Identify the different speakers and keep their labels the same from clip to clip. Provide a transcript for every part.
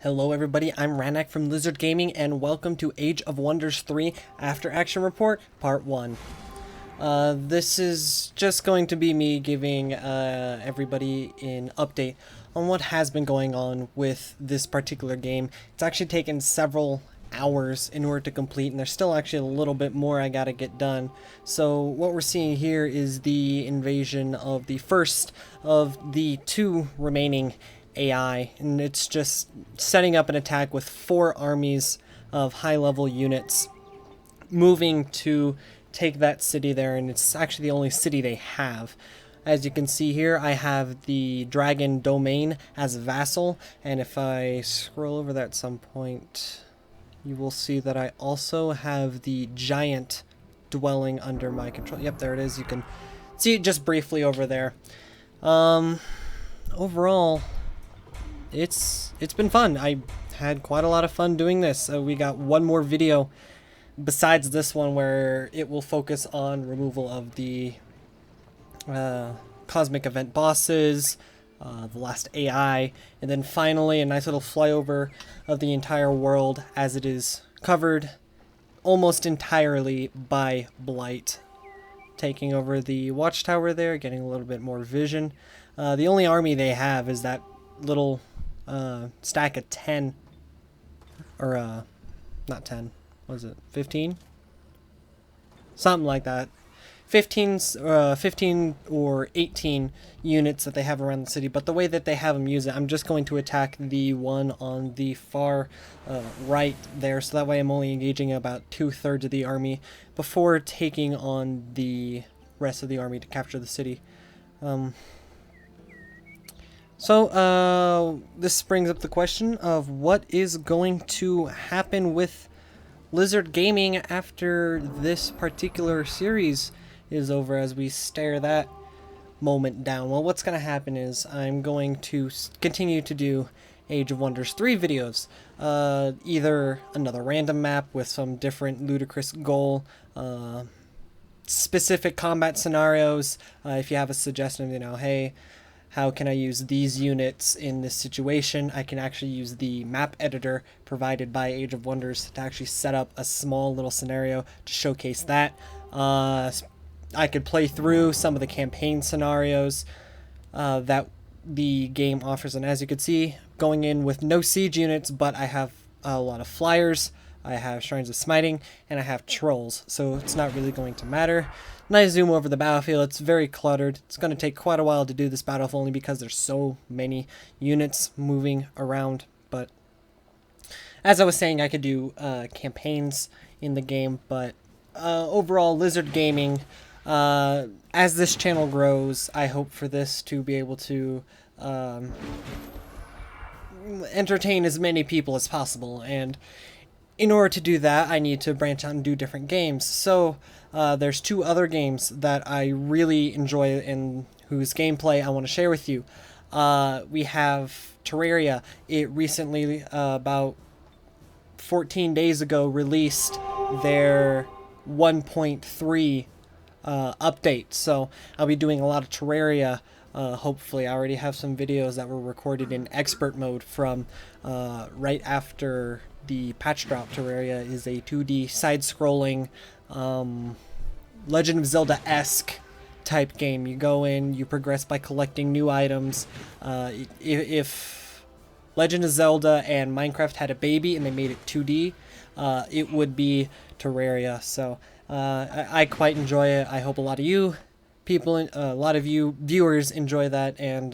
Speaker 1: Hello everybody, I'm Ranak from Lizard Gaming and welcome to Age of Wonders 3 After Action Report Part 1. This is just going to be me giving everybody an update on what has been going on with this particular game. It's actually taken several hours in order to complete, and there's still actually a little bit more I gotta get done. So what we're seeing here is the invasion of the first of the two remaining AI, and it's just setting up an attack with 4 armies of high-level units moving to take that city there, and it's actually the only city they have. As you can see here, I have the Dragon Domain as a vassal, and if I scroll over that at some point, you will see that I also have the Giant dwelling under my control. Yep, there it is. You can see it just briefly over there. Overall, it's been fun. I had quite a lot of fun doing this. We got one more video besides this one where it will focus on removal of the cosmic event bosses, the last AI, and then finally a nice little flyover of the entire world as it is covered almost entirely by Blight. Taking over the watchtower there, getting a little bit more vision. The only army they have is that little stack of 10, or not 10, what is it, 15? Something like that. 15 or 18 units that they have around the city, but the way that they have them use it, I'm just going to attack the one on the far right there, so that way I'm only engaging about 2/3 of the army before taking on the rest of the army to capture the city. So this brings up the question of what is going to happen with Lizard Gaming after this particular series is over, as we stare that moment down. Well, what's going to happen is I'm going to continue to do Age of Wonders 3 videos. Either another random map with some different ludicrous goal, specific combat scenarios. If you have a suggestion, hey, how can I use these units in this situation? I can actually use the map editor provided by Age of Wonders to actually set up a small little scenario to showcase that. I could play through some of the campaign scenarios that the game offers, and as you can see, going in with no siege units, but I have a lot of flyers, I have Shrines of Smiting, and I have Trolls, so it's not really going to matter. Nice zoom over the battlefield. It's very cluttered. It's going to take quite a while to do this battle, only because there's so many units moving around. But as I was saying, I could do campaigns in the game. But overall, Lizard Gaming, as this channel grows, I hope for this to be able to entertain as many people as possible. And in order to do that, I need to branch out and do different games. So there's 2 other games that I really enjoy and whose gameplay I want to share with you. We have Terraria. It recently, about 14 days ago, released their 1.3 update. So I'll be doing a lot of Terraria. Hopefully, I already have some videos that were recorded in expert mode from right after the patch drop. Terraria is a 2D side-scrolling Legend of Zelda-esque type game. You go in, you progress by collecting new items. If Legend of Zelda and Minecraft had a baby and they made it 2D, it would be Terraria. So I quite enjoy it. I hope a lot of you viewers enjoy that, and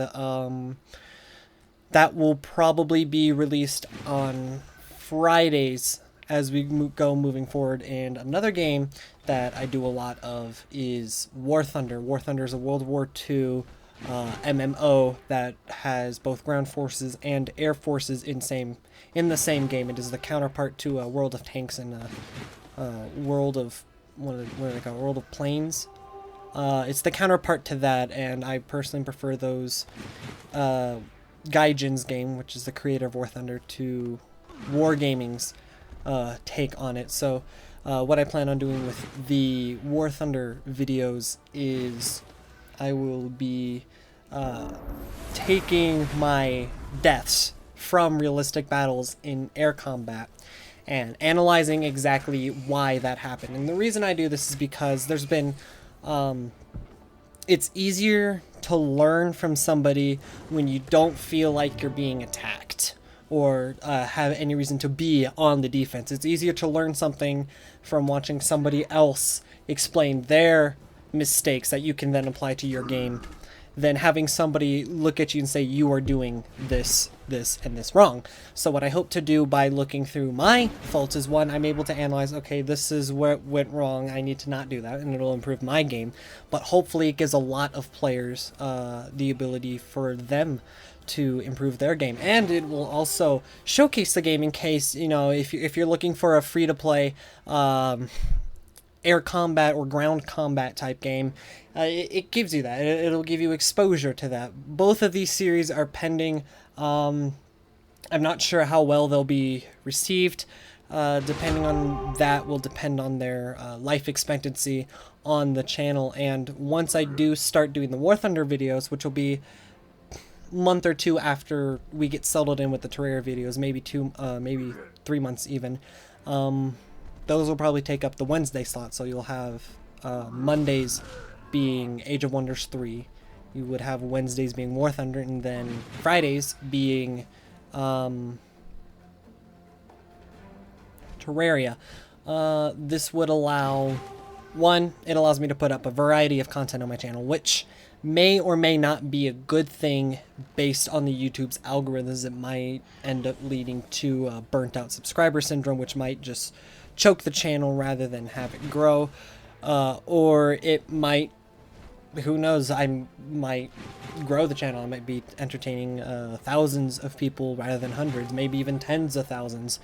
Speaker 1: that will probably be released on Fridays as we go moving forward. And another game that I do a lot of is War Thunder. War Thunder is a World War II MMO that has both ground forces and air forces in the same game. It is the counterpart to World of Tanks and World of what do they call it? World of Planes. It's the counterpart to that, and I personally prefer those Gaijin's game, which is the creator of War Thunder, to Wargaming's take on it. So what I plan on doing with the War Thunder videos is I will be taking my deaths from realistic battles in air combat and analyzing exactly why that happened. And the reason I do this is because there's been it's easier to learn from somebody when you don't feel like you're being attacked or have any reason to be on the defense. It's easier to learn something from watching somebody else explain their mistakes that you can then apply to your game than having somebody look at you and say you are doing this, and this wrong. So what I hope to do by looking through my faults is, one, I'm able to analyze, okay, this is where it went wrong, I need to not do that, and it'll improve my game. But hopefully it gives a lot of players the ability for them to improve their game, and it will also showcase the game in case, you know, if you're looking for a free-to-play air combat or ground combat type game, it gives you that. It'll give you exposure to that. Both of these series are pending. I'm not sure how well they'll be received. Depending on that will depend on their life expectancy on the channel. And once I do start doing the War Thunder videos, which will be a month or two after we get settled in with the Terraria videos, maybe 3 months even, those will probably take up the Wednesday slot. So you'll have Mondays being Age of Wonders 3. You would have Wednesdays being War Thunder, and then Fridays being Terraria. This would allow, one, it allows me to put up a variety of content on my channel, which may or may not be a good thing based on the YouTube's algorithms. It might end up leading to burnt out subscriber syndrome, which might just choke the channel rather than have it grow. Or it might, who knows, I might grow the channel. I might be entertaining thousands of people rather than hundreds, maybe even tens of thousands.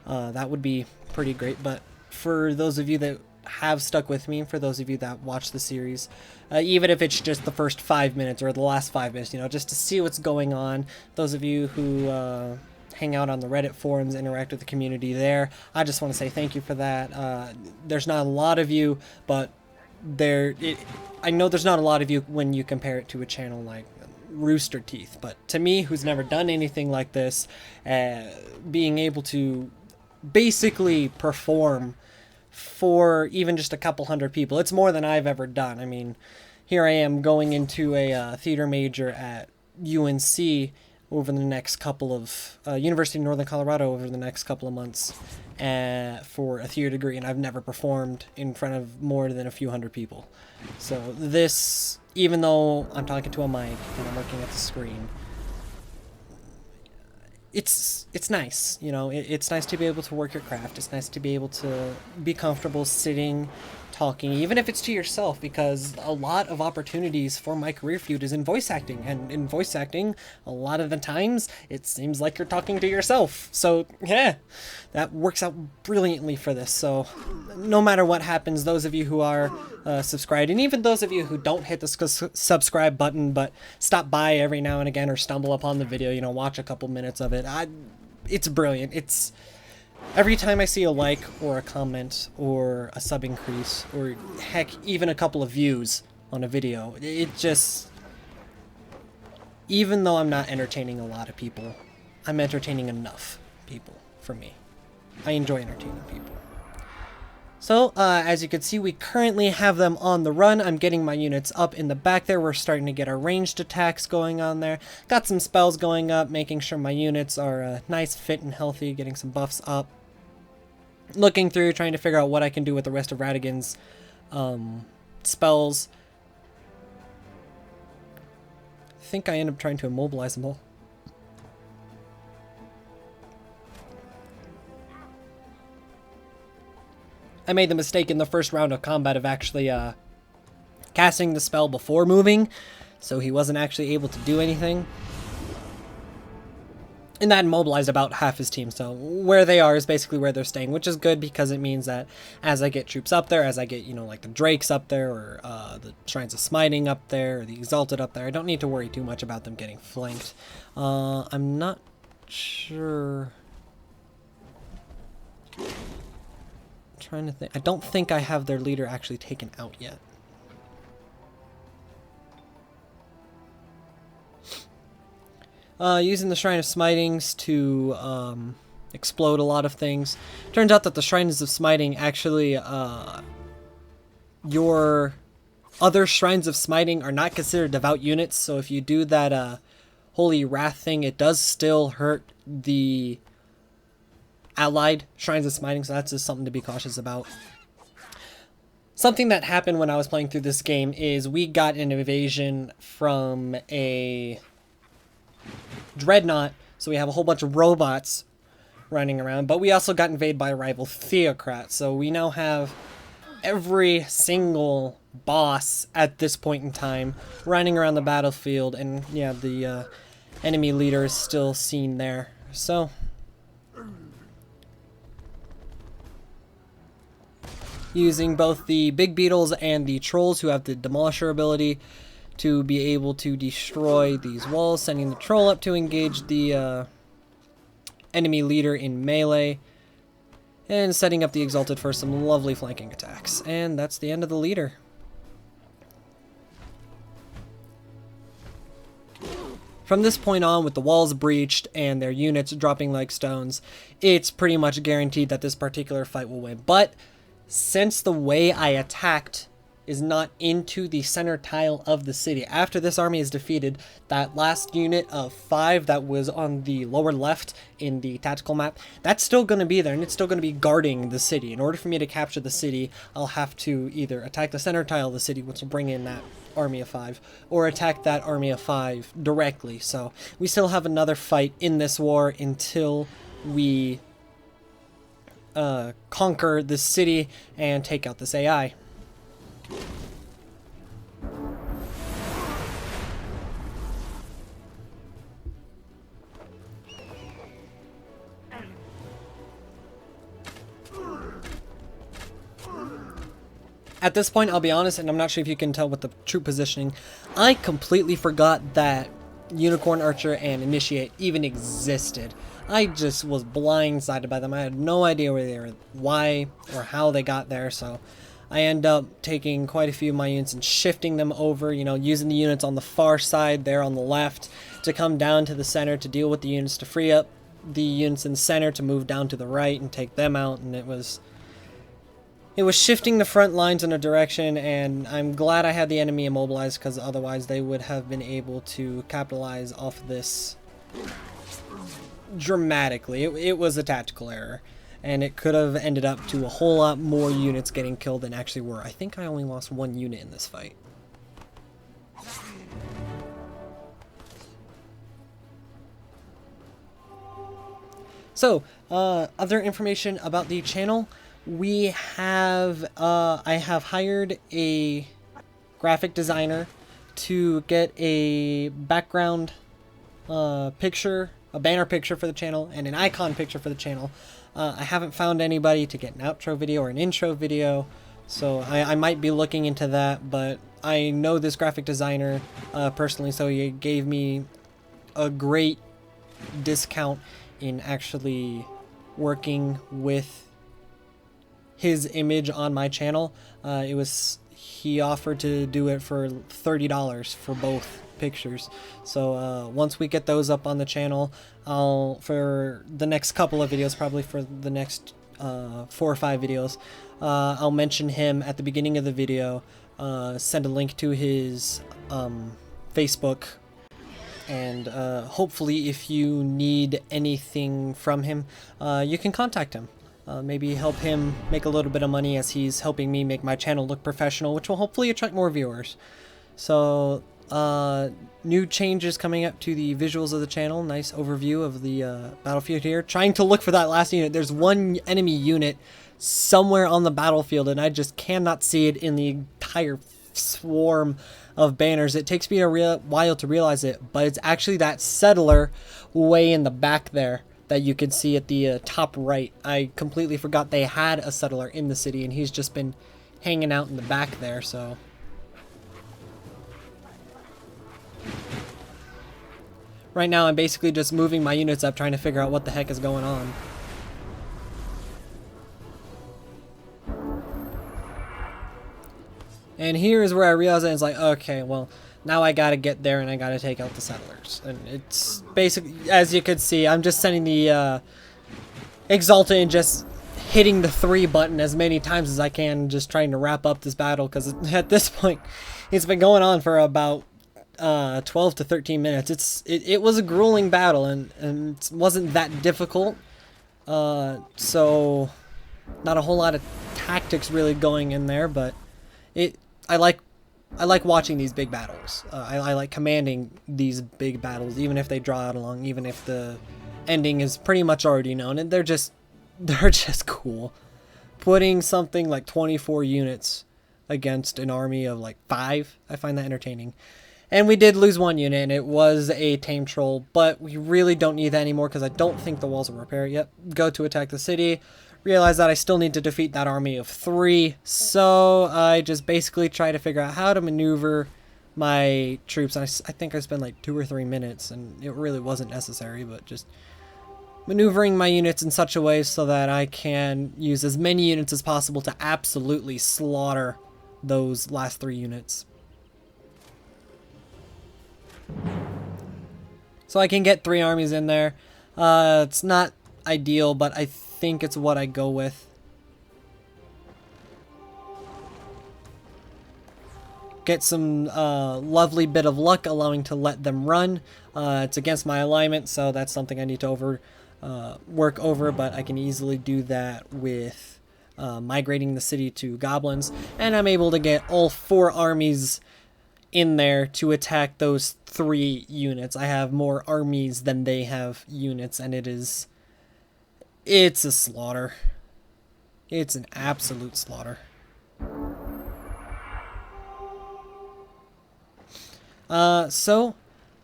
Speaker 1: That would be pretty great. But for those of you that have stuck with me, for those of you that watch the series, even if it's just the first 5 minutes or the last 5 minutes, you know, just to see what's going on, those of you who hang out on the Reddit forums, interact with the community there, I just want to say thank you for that. There's not a lot of you, but I know there's not a lot of you when you compare it to a channel like Rooster Teeth, but to me, who's never done anything like this, being able to basically perform for even just a couple hundred people, it's more than I've ever done. I mean, here I am going into a theater major at UNC over the next couple of University of Northern Colorado over the next couple of months for a theater degree, and I've never performed in front of more than a few hundred people. So this, even though I'm talking to a mic and I'm looking at the screen, it's nice, you know. It's nice to be able to work your craft. It's nice to be able to be comfortable sitting, talking, even if it's to yourself, because a lot of opportunities for my career feud is in voice acting, and in voice acting, a lot of the times, it seems like you're talking to yourself. So, yeah, that works out brilliantly for this. So, no matter what happens, those of you who are subscribed, and even those of you who don't hit the subscribe button, but stop by every now and again or stumble upon the video, you know, watch a couple minutes of it, it's brilliant. It's every time I see a like or a comment or a sub increase or heck, even a couple of views on a video, it just, even though I'm not entertaining a lot of people, I'm entertaining enough people for me. I enjoy entertaining people. So, as you can see, we currently have them on the run. I'm getting my units up in the back there. We're starting to get our ranged attacks going on there. Got some spells going up, making sure my units are nice, fit, and healthy, getting some buffs up. Looking through, trying to figure out what I can do with the rest of Radigan's spells. I think I end up trying to immobilize them all. I made the mistake in the first round of combat of actually casting the spell before moving, so he wasn't actually able to do anything. And that immobilized about half his team, so where they are is basically where they're staying, which is good because it means that as I get troops up there, as I get, you know, like the Drakes up there, or the Shrines of Smiting up there, or the Exalted up there, I don't need to worry too much about them getting flanked. I'm not sure. Trying to think. I don't think I have their leader actually taken out yet. using the Shrine of Smitings to explode a lot of things. Turns out that the Shrines of Smiting actually, your other Shrines of Smiting are not considered devout units, so if you do that Holy Wrath thing, it does still hurt the allied Shrines of Smiting, so that's just something to be cautious about. Something that happened when I was playing through this game is we got an invasion from a Dreadnought, so we have a whole bunch of robots running around, but we also got invaded by a rival Theocrat, so we now have every single boss at this point in time running around the battlefield, and yeah, the enemy leader is still seen there. So using both the big beetles and the trolls, who have the demolisher ability, to be able to destroy these walls, sending the troll up to engage the enemy leader in melee, and setting up the Exalted for some lovely flanking attacks. And that's the end of the leader. From this point on, with the walls breached and their units dropping like stones, it's pretty much guaranteed that this particular fight will win. But since the way I attacked is not into the center tile of the city, after this army is defeated, that last unit of 5 that was on the lower left in the tactical map, that's still going to be there, and it's still going to be guarding the city. In order for me to capture the city, I'll have to either attack the center tile of the city, which will bring in that army of 5, or attack that army of 5 directly. So we still have another fight in this war until we conquer this city and take out this AI. At this point, I'll be honest, and I'm not sure if you can tell with the troop positioning, I completely forgot that Unicorn Archer and Initiate even existed. I just was blindsided by them. I had no idea where they were, why, or how they got there, so I end up taking quite a few of my units and shifting them over, you know, using the units on the far side there on the left to come down to the center to deal with the units, to free up the units in the center to move down to the right and take them out, and it was shifting the front lines in a direction, and I'm glad I had the enemy immobilized, because otherwise they would have been able to capitalize off of this dramatically. It was a tactical error, and it could have ended up to a whole lot more units getting killed than actually were. I think I only lost 1 unit in this fight. So, other information about the channel. We have, I have hired a graphic designer to get a background picture, a banner picture for the channel, and an icon picture for the channel. I haven't found anybody to get an outro video or an intro video, so I might be looking into that, but I know this graphic designer personally, so he gave me a great discount in actually working with his image on my channel. He offered to do it for $30 for both pictures. So once we get those up on the channel, for the next couple of videos, probably for the next 4 or 5 videos, I'll mention him at the beginning of the video, send a link to his Facebook, and hopefully if you need anything from him, you can contact him. Maybe help him make a little bit of money, as he's helping me make my channel look professional, which will hopefully attract more viewers. So, new changes coming up to the visuals of the channel. Nice overview of the battlefield here. Trying to look for that last unit. There's one enemy unit somewhere on the battlefield, and I just cannot see it in the entire swarm of banners. It takes me a while to realize it, but it's actually that settler way in the back there that you can see at the top right. I completely forgot they had a settler in the city, and he's just been hanging out in the back there, so. Right now I'm basically just moving my units up, trying to figure out what the heck is going on. And here is where I realized that it's like, okay, well, Now I gotta get there and I gotta take out the settlers. And it's basically, as you could see, I'm just sending the Exalted and just hitting the 3 button as many times as I can, just trying to wrap up this battle, because at this point, it's been going on for about 12 to 13 minutes. It was a grueling battle, and it wasn't that difficult. So not a whole lot of tactics really going in there, but I like watching these big battles. I like commanding these big battles, even if they draw out long, even if the ending is pretty much already known, and they're just cool. Putting something like 24 units against an army of like 5, I find that entertaining. And we did lose 1 unit, and it was a tame troll, but we really don't need that anymore because I don't think the walls are repaired yet. Go to attack the city. Realize that I still need to defeat that army of 3, so I just basically try to figure out how to maneuver my troops. And I think I spent like 2 or 3 minutes, and it really wasn't necessary, but just maneuvering my units in such a way so that I can use as many units as possible to absolutely slaughter those last 3 units. So I can get 3 armies in there. It's not ideal, but I think it's what I go with. Get some lovely bit of luck allowing to let them run. It's against my alignment, so that's something I need to work over, but I can easily do that with migrating the city to goblins, and I'm able to get all 4 armies in there to attack those 3 units. I have more armies than they have units, and it's a slaughter. It's an absolute slaughter. So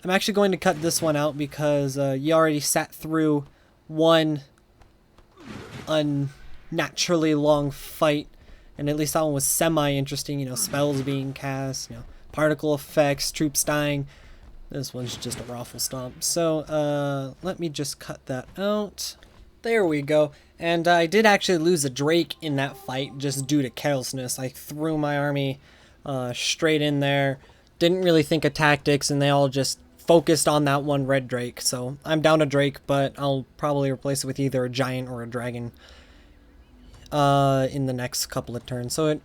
Speaker 1: I'm actually going to cut this one out because you already sat through one unnaturally long fight, and at least that one was semi-interesting, you know, spells being cast, you know, particle effects, troops dying. This one's just a raffle stomp. So let me just cut that out. There we go. And I did actually lose a Drake in that fight just due to carelessness. I threw my army straight in there, didn't really think of tactics, and they all just focused on that one red Drake. So I'm down a Drake, but I'll probably replace it with either a giant or a dragon in the next couple of turns. So it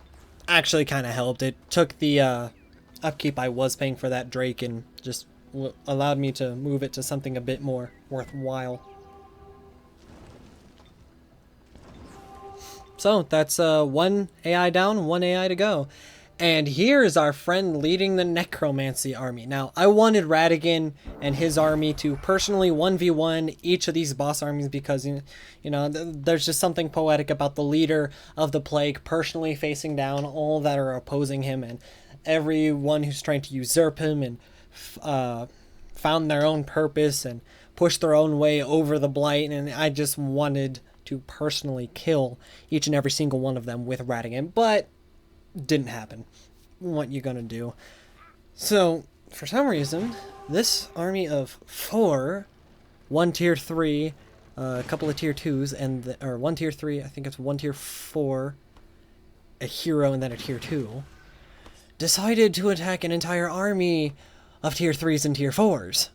Speaker 1: actually kind of helped. It took the upkeep I was paying for that Drake and just allowed me to move it to something a bit more worthwhile. So that's 1 AI down, 1 AI to go. And here's our friend leading the Necromancy army. Now, I wanted Radigan and his army to personally 1v1 each of these boss armies because, you know, there's just something poetic about the leader of the plague personally facing down all that are opposing him and everyone who's trying to usurp him and found their own purpose and pushed their own way over the blight. And I just wanted to personally kill each and every single one of them with Radigan, but didn't happen. What you gonna do? So for some reason, this army of 4, 1 tier 3, a couple of tier 2s, and or 1 tier 3, I think it's 1 tier 4, a hero, and then a tier 2, decided to attack an entire army of tier 3s and tier 4s.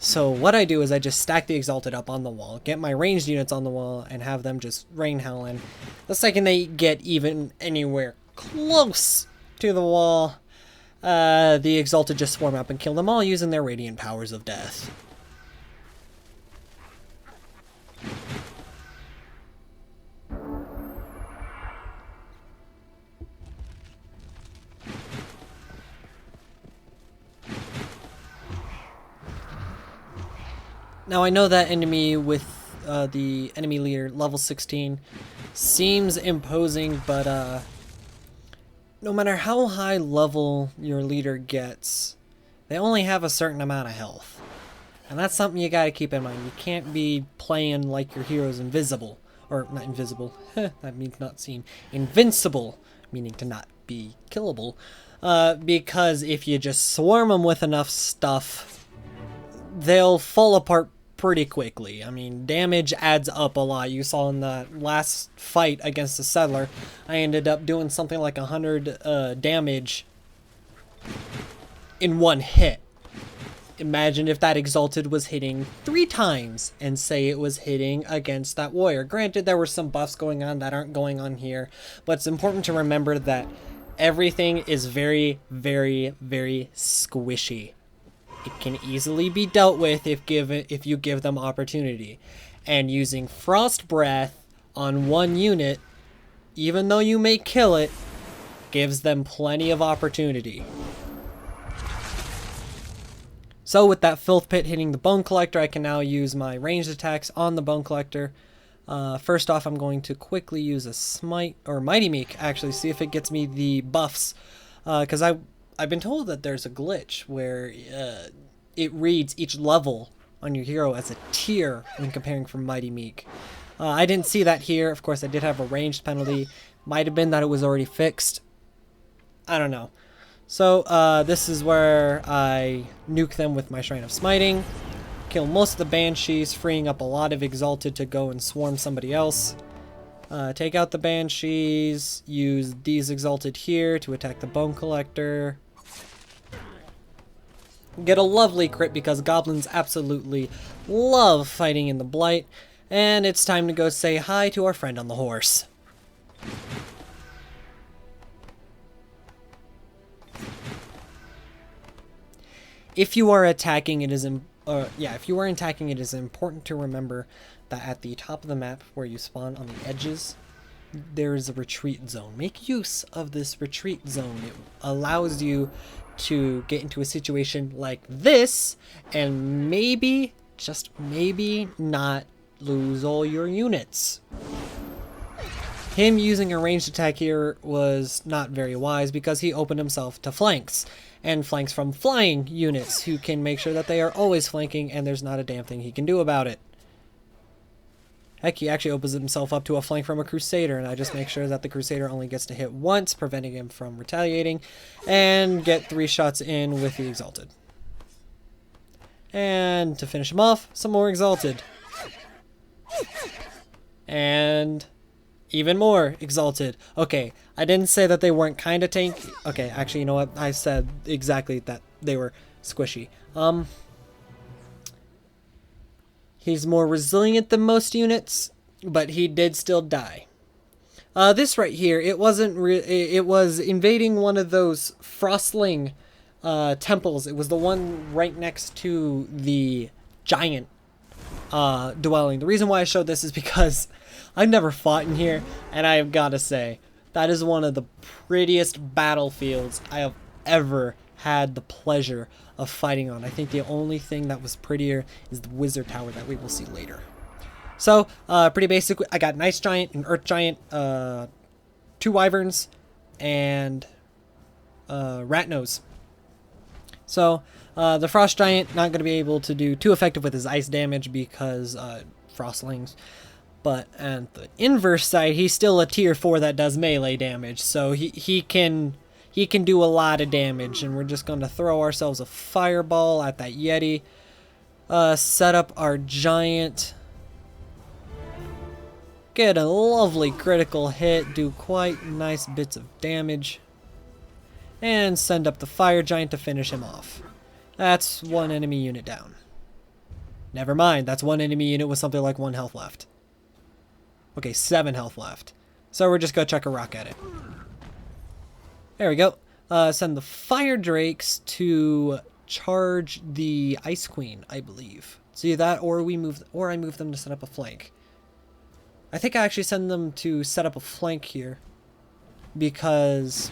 Speaker 1: So what I do is I just stack the Exalted up on the wall, get my ranged units on the wall, and have them just rain hell in. The second they get even anywhere close to the wall, the Exalted just swarm up and kill them all using their radiant powers of death. Now I know that enemy with the enemy leader, level 16, seems imposing, but no matter how high level your leader gets, they only have a certain amount of health. And that's something you gotta keep in mind. You can't be playing like your hero's invisible. Or, not invisible, that means not seen. Invincible, meaning to not be killable. Because if you just swarm them with enough stuff, they'll fall apart pretty quickly. I mean, damage adds up a lot. You saw in the last fight against the settler, I ended up doing something like 100 damage in one hit. Imagine if that Exalted was hitting 3 times and say it was hitting against that warrior. Granted, there were some buffs going on that aren't going on here, but it's important to remember that everything is very, very, very squishy. It can easily be dealt with if you give them opportunity. And using Frost Breath on one unit, even though you may kill it, gives them plenty of opportunity. So with that Filth Pit hitting the Bone Collector, I can now use my ranged attacks on the Bone Collector. First off, I'm going to quickly use a Smite, or Mighty Meek, actually, see if it gets me the buffs. Because I've been told that there's a glitch where it reads each level on your hero as a tier when comparing from Mighty Meek. I didn't see that here. Of course, I did have a ranged penalty. Might have been that it was already fixed. I don't know. So, this is where I nuke them with my Shrine of Smiting, kill most of the Banshees, freeing up a lot of Exalted to go and swarm somebody else. Take out the Banshees, use these Exalted here to attack the Bone Collector. Get a lovely crit because Goblins absolutely love fighting in the Blight. And it's time to go say hi to our friend on the horse. If you are attacking, it is important to remember that at the top of the map where you spawn on the edges, there is a retreat zone. Make use of this retreat zone. It allows you to get into a situation like this and maybe, just maybe, not lose all your units. Him using a ranged attack here was not very wise because he opened himself to flanks. And flanks from flying units who can make sure that they are always flanking and there's not a damn thing he can do about it. Heck, he actually opens himself up to a flank from a Crusader, and I just make sure that the Crusader only gets to hit once, preventing him from retaliating, and get 3 shots in with the Exalted. And to finish him off, some more Exalted. And even more Exalted. Okay, I didn't say that they weren't kind of tanky. Okay, actually, you know what? I said exactly that they were squishy. He's more resilient than most units, but he did still die. This right here, it was invading one of those Frostling temples. It was the one right next to the giant dwelling. The reason why I showed this is because I've never fought in here, and I have got to say, that is one of the prettiest battlefields I have ever had the pleasure of fighting on. I think the only thing that was prettier is the Wizard Tower that we will see later. So, pretty basic. I got an Ice Giant, an Earth Giant, 2 Wyverns, and Rat Nose. So, the Frost Giant not going to be able to do too effective with his ice damage because Frostlings. But on the inverse side, he's still a tier 4 that does melee damage, so he can do a lot of damage. And we're just going to throw ourselves a fireball at that Yeti. Set up our giant. Get a lovely critical hit, do quite nice bits of damage. And send up the fire giant to finish him off. That's 1 enemy unit down. Never mind, that's 1 enemy unit with something like 1 health left. Okay, 7 health left. So we're just gonna chuck a rock at it. There we go. Send the fire drakes to charge the Ice Queen, I believe. See that, or I move them to set up a flank. I think I actually send them to set up a flank here because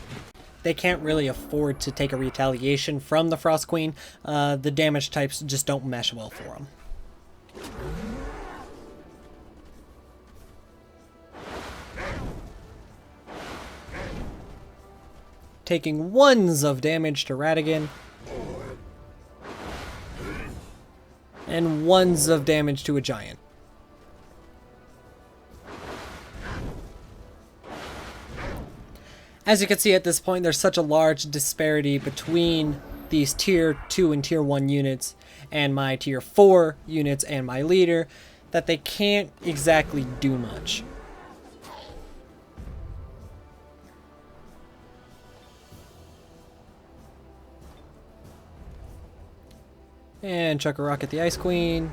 Speaker 1: they can't really afford to take a retaliation from the Frost Queen. The damage types just don't mesh well for them. Taking 1s of damage to Ratigan. And 1s of damage to a giant. As you can see at this point, there's such a large disparity between these tier 2 and tier 1 units and my tier 4 units and my leader that they can't exactly do much. And chuck a rock at the Ice Queen.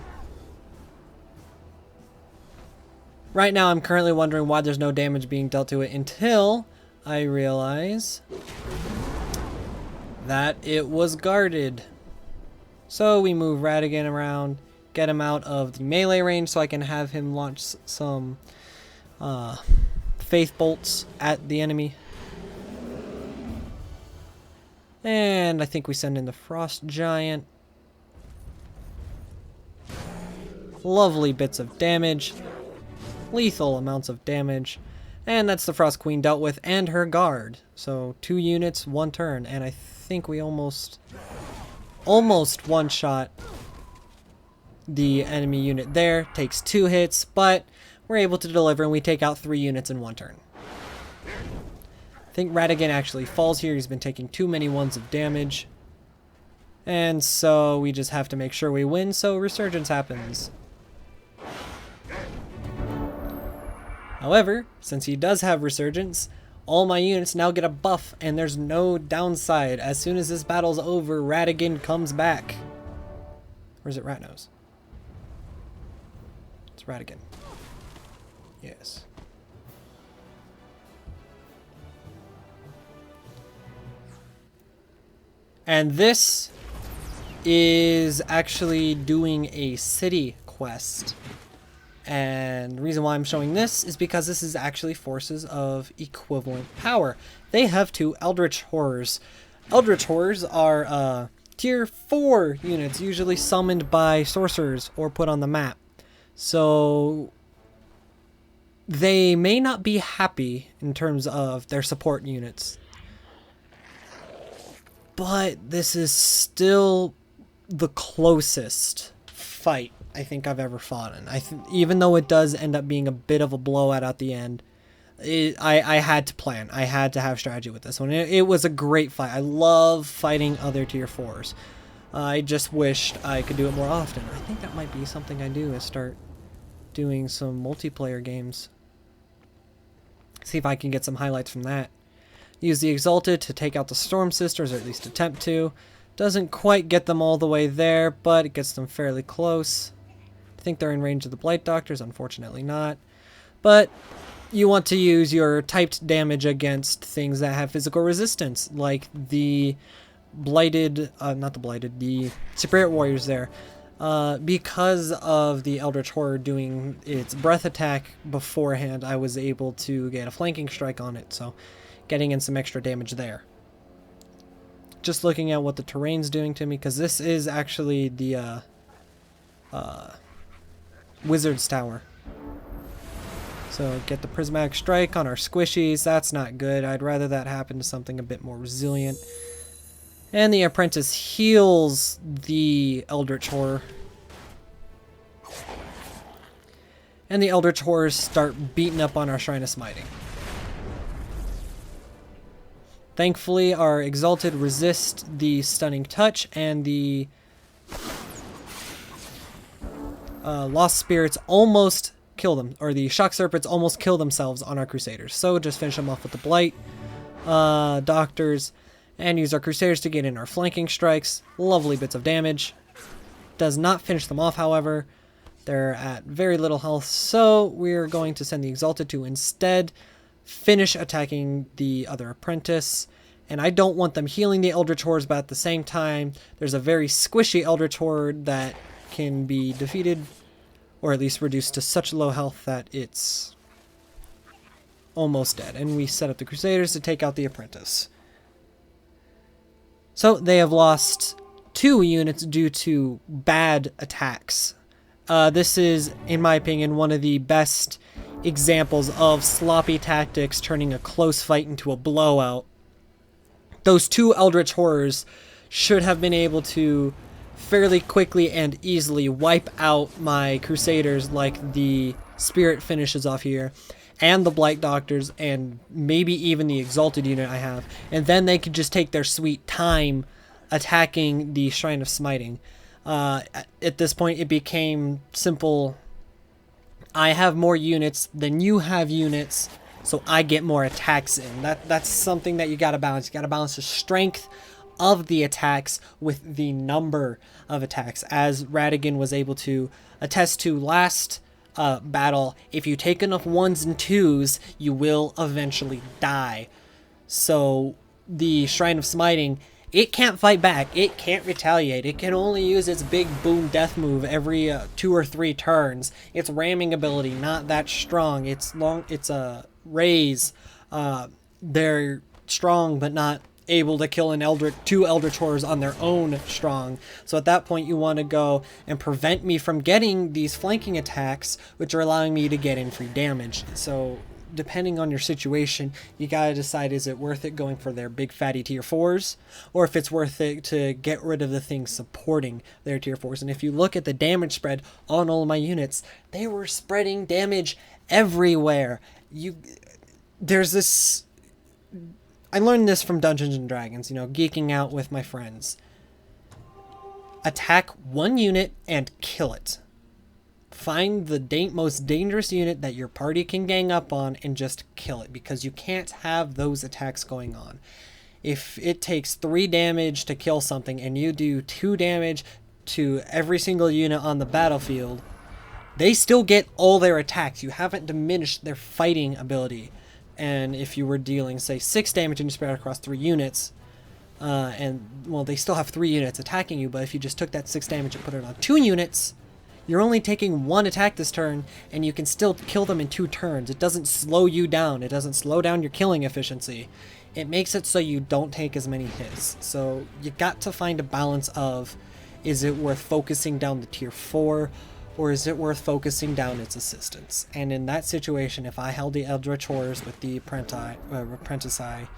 Speaker 1: Right now, I'm currently wondering why there's no damage being dealt to it until I realize that it was guarded. So we move Radigan around, get him out of the melee range so I can have him launch some faith bolts at the enemy. And I think we send in the Frost Giant. Lovely bits of damage. Lethal amounts of damage. And that's the Frost Queen dealt with and her guard. So 2 units, 1 turn. And I think we almost one-shot the enemy unit there. Takes 2 hits, but we're able to deliver and we take out 3 units in 1 turn. I think Radigan actually falls here. He's been taking too many ones of damage. And so we just have to make sure we win, so Resurgence happens. However, since he does have Resurgence, all my units now get a buff, and there's no downside. As soon as this battle's over, Radigan comes back. Or is it Ratnose? It's Radigan. Yes. And this is actually doing a city quest. And the reason why I'm showing this is because this is actually forces of equivalent power. They have 2 Eldritch Horrors. Eldritch Horrors are tier 4 units, usually summoned by sorcerers or put on the map. So they may not be happy in terms of their support units. But this is still the closest fight I think I've ever fought in. Even though it does end up being a bit of a blowout at the end, I had to plan. I had to have strategy with this one. It was a great fight. I love fighting other tier 4s. I just wished I could do it more often. I think that might be something I do, is start doing some multiplayer games. See if I can get some highlights from that. Use the Exalted to take out the Storm Sisters, or at least attempt to. Doesn't quite get them all the way there, but it gets them fairly close. I think they're in range of the Blight Doctors, unfortunately not. But you want to use your typed damage against things that have physical resistance, like the Blighted, the Spirit Warriors there. Because of the Eldritch Horror doing its breath attack beforehand, I was able to get a flanking strike on it, so getting in some extra damage there. Just looking at what the terrain's doing to me, because this is actually the Wizard's Tower. So get the Prismatic Strike on our squishies. That's not good. I'd rather that happen to something a bit more resilient. And the Apprentice heals the Eldritch Horror. And the Eldritch Horrors start beating up on our Shrine of Smiting. Thankfully, our Exalted resist the Stunning Touch, and the Lost Spirits almost kill them, or the Shock Serpents almost kill themselves on our Crusaders. So just finish them off with the Blight Doctors, and use our Crusaders to get in our flanking strikes. Lovely bits of damage. Does not finish them off, however. They're at very little health, so we're going to send the Exalted to instead finish attacking the other Apprentice. And I don't want them healing the Eldritch Horrors, but at the same time, there's a very squishy Eldritch Horde that can be defeated, or at least reduced to such low health that it's almost dead. And we set up the Crusaders to take out the Apprentice. So they have lost 2 units due to bad attacks. This is, in my opinion, one of the best examples of sloppy tactics turning a close fight into a blowout. Those 2 Eldritch Horrors should have been able to fairly quickly and easily wipe out my Crusaders, like the Spirit finishes off here, and the Blight Doctors, and maybe even the Exalted unit I have. And then they could just take their sweet time attacking the Shrine of Smiting. At this point, it became simple. I have more units than you have units, so I get more attacks in. That's something that you gotta balance. You gotta balance the strength of the attacks with the number of attacks. As Radigan was able to attest to last battle, if you take enough 1s and 2s, you will eventually die. So the Shrine of Smiting, it can't fight back. It can't retaliate. It can only use its big boom death move every 2 or 3 turns. Its ramming ability, not that strong. It's a raise. They're strong, but not able to kill two Eldritch Horrors on their own strong. So at that point, you want to go and prevent me from getting these flanking attacks, which are allowing me to get in free damage. So depending on your situation, you gotta decide, is it worth it going for their big fatty tier 4s, or if it's worth it to get rid of the things supporting their tier 4s. And if you look at the damage spread on all of my units, they were spreading damage everywhere. There's this... I learned this from Dungeons and Dragons, geeking out with my friends. Attack one unit and kill it. Find the most dangerous unit that your party can gang up on and just kill it, because you can't have those attacks going on. If it takes 3 damage to kill something and you do 2 damage to every single unit on the battlefield, they still get all their attacks. You haven't diminished their fighting ability. And if you were dealing, say, 6 damage and you spread it across 3 units, they still have 3 units attacking you, but if you just took that 6 damage and put it on 2 units, you're only taking 1 attack this turn, and you can still kill them in 2 turns. It doesn't slow you down. It doesn't slow down your killing efficiency. It makes it so you don't take as many hits. So you got to find a balance of, is it worth focusing down the tier 4, or is it worth focusing down its assistance? And in that situation, if I held the Eldritch Horrors with the Apprentice Eye,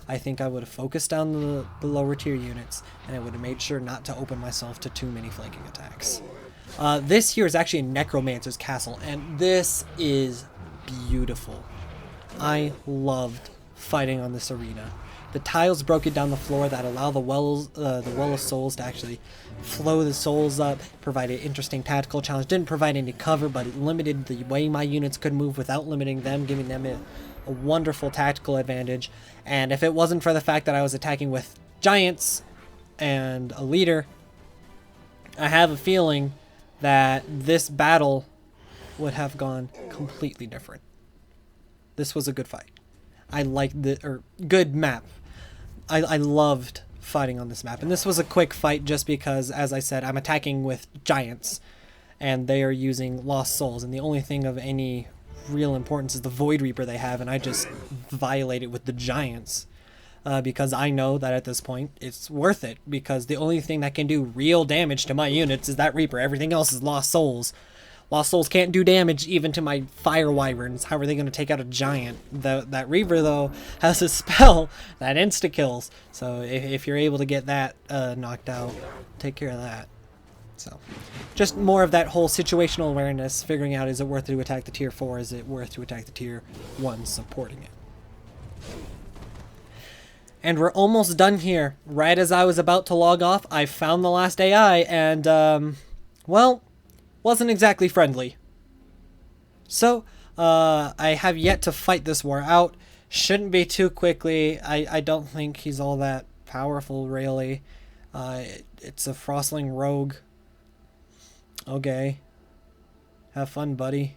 Speaker 1: I think I would have focused down the lower tier units, and I would have made sure not to open myself to too many flanking attacks. This here is actually a Necromancer's Castle, and this is beautiful. I loved fighting on this arena. The tiles broken down the floor that allow the well of souls to actually flow the souls up, provided an interesting tactical challenge. Didn't provide any cover, but it limited the way my units could move without limiting them, giving them a wonderful tactical advantage. And if it wasn't for the fact that I was attacking with giants and a leader, I have a feeling that this battle would have gone completely different. This was a good fight. I liked good map. I loved fighting on this map. And this was a quick fight just because, as I said, I'm attacking with giants and they are using Lost Souls. And the only thing of any real importance is the Void Reaper they have. And I just violate it with the giants because I know that at this point it's worth it, because the only thing that can do real damage to my units is that Reaper. Everything else is Lost Souls. Lost Souls can't do damage even to my Fire Wyverns. How are they going to take out a giant? That Reaver, though, has a spell that insta-kills. So if you're able to get that knocked out, take care of that. So just more of that whole situational awareness, figuring out, is it worth it to attack the tier 4? Is it worth to attack the tier 1 supporting it? And we're almost done here. Right as I was about to log off, I found the last AI, and, well, wasn't exactly friendly. So, I have yet to fight this war out. Shouldn't be too quickly. I don't think he's all that powerful, really. It's a Frostling rogue. Okay. Have fun, buddy.